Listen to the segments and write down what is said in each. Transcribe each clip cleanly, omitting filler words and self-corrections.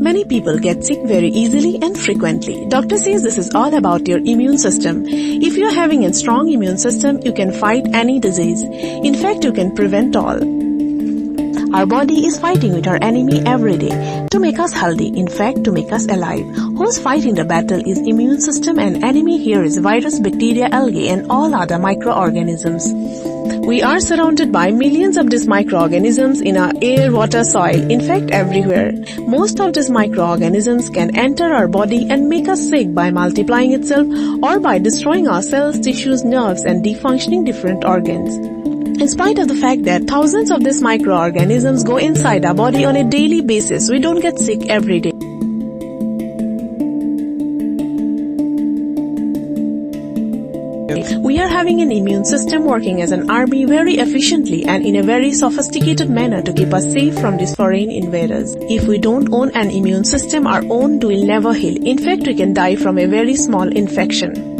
Many people get sick very easily and frequently. Doctor says this is all about your immune system. If you are having a strong immune system, you can fight any disease. In fact, you can prevent all. Our body is fighting with our enemy every day to make us healthy, in fact to make us alive. Who's fighting the battle is immune system, and enemy here is virus, bacteria, algae and all other microorganisms. We are surrounded by millions of these microorganisms in our air, water, soil, in fact everywhere. Most of these microorganisms can enter our body and make us sick by multiplying itself or by destroying our cells, tissues, nerves and defunctioning different organs. In spite of the fact that thousands of these microorganisms go inside our body on a daily basis, we don't get sick every day. We are having an immune system working as an army very efficiently and in a very sophisticated manner to keep us safe from these foreign invaders. If we don't own an immune system, our wound will never heal. In fact, we can die from a very small infection.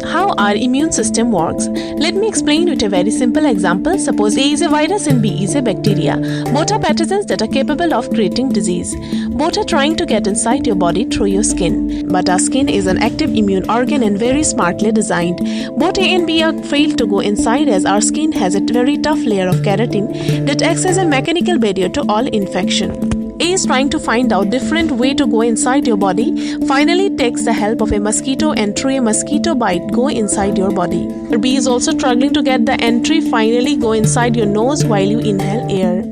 How our immune system works. Let me explain with a very simple example. Suppose A is a virus and B is a bacteria. Both are pathogens that are capable of creating disease. Both are trying to get inside your body through your skin. But our skin is an active immune organ and very smartly designed. Both A and B are failed to go inside as our skin has a very tough layer of keratin that acts as a mechanical barrier to all infection. A is trying to find out different way to go inside your body. Finally, it takes the help of a mosquito and through a mosquito bite go inside your body. B is also struggling to get the entry. Finally, go inside your nose while you inhale air.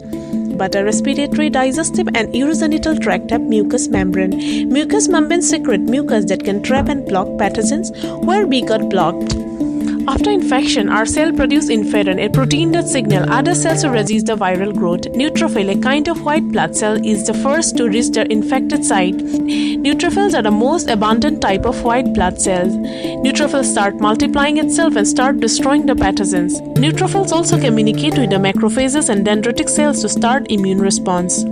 But a respiratory, digestive and urogenital tract have mucous membrane. Mucous membrane secrete mucus that can trap and block pathogens where B got blocked. After infection, our cell produce invaders, a protein that signal other cells to resist the viral growth. Neutrophil, a kind of white blood cell, is the first to reach the infected site. Neutrophils are the most abundant type of white blood cells. Neutrophils start multiplying itself and start destroying the pathogens. Neutrophils also communicate with the macrophages and dendritic cells to start immune response.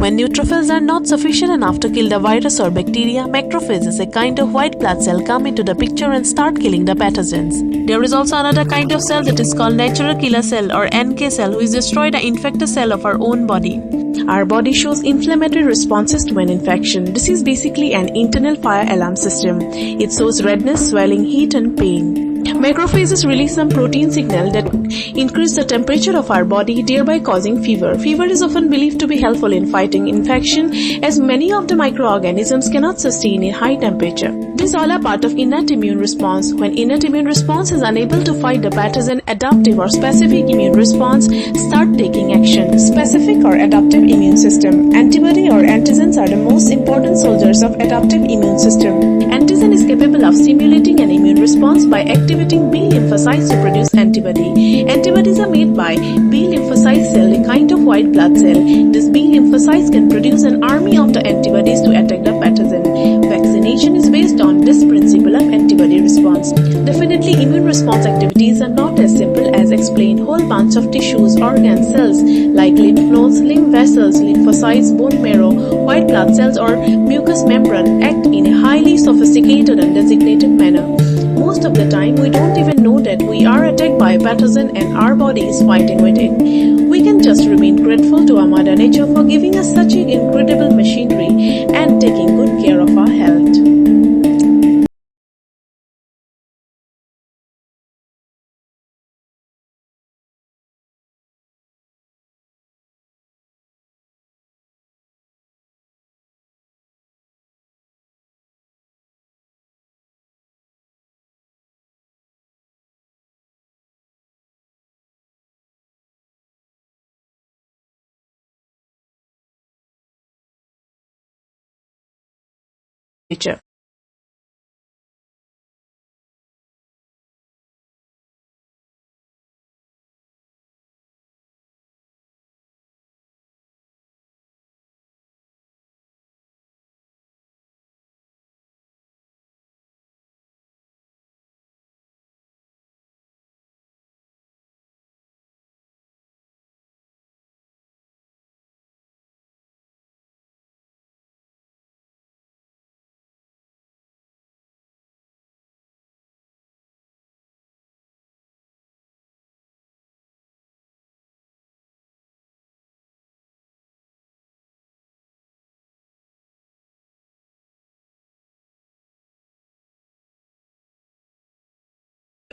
When neutrophils are not sufficient enough to kill the virus or bacteria, macrophages, a kind of white blood cell, come into the picture and start killing the pathogens. There is also another kind of cell that is called natural killer cell or NK cell, who destroy the infected cell of our own body. Our body shows inflammatory responses to an infection. This is basically an internal fire alarm system. It shows redness, swelling, heat and pain. Macrophages release some protein signal that increase the temperature of our body, thereby causing fever. Fever is often believed to be helpful in fighting infection, as many of the microorganisms cannot sustain a high temperature. These all are part of innate immune response. When innate immune response is unable to fight the pathogen, adaptive or specific immune response start taking action. Specific or adaptive immune system. Antibody or antigens are the most important soldiers of adaptive immune system. Antigen is capable of stimulating an immune response by activating B lymphocytes to produce antibody. Antibodies are made by B lymphocyte cell, a kind of white blood cell. This B lymphocytes can produce an army of the antibodies to attack the pathogen. Vaccination is based on this principle of antibody response. Definitely, immune response activities are not as simple as explain. Whole bunch of tissues, organs, cells like lymph nodes, lymph vessels, lymphocytes, bone marrow, white blood cells or mucous membrane act in a highly sophisticated and designated manner. Most of the time, we don't even know that we are attacked by a pathogen and our body is fighting with it. We can just remain grateful to our Mother Nature for giving us such an incredible machinery and taking good care of our health. Nature.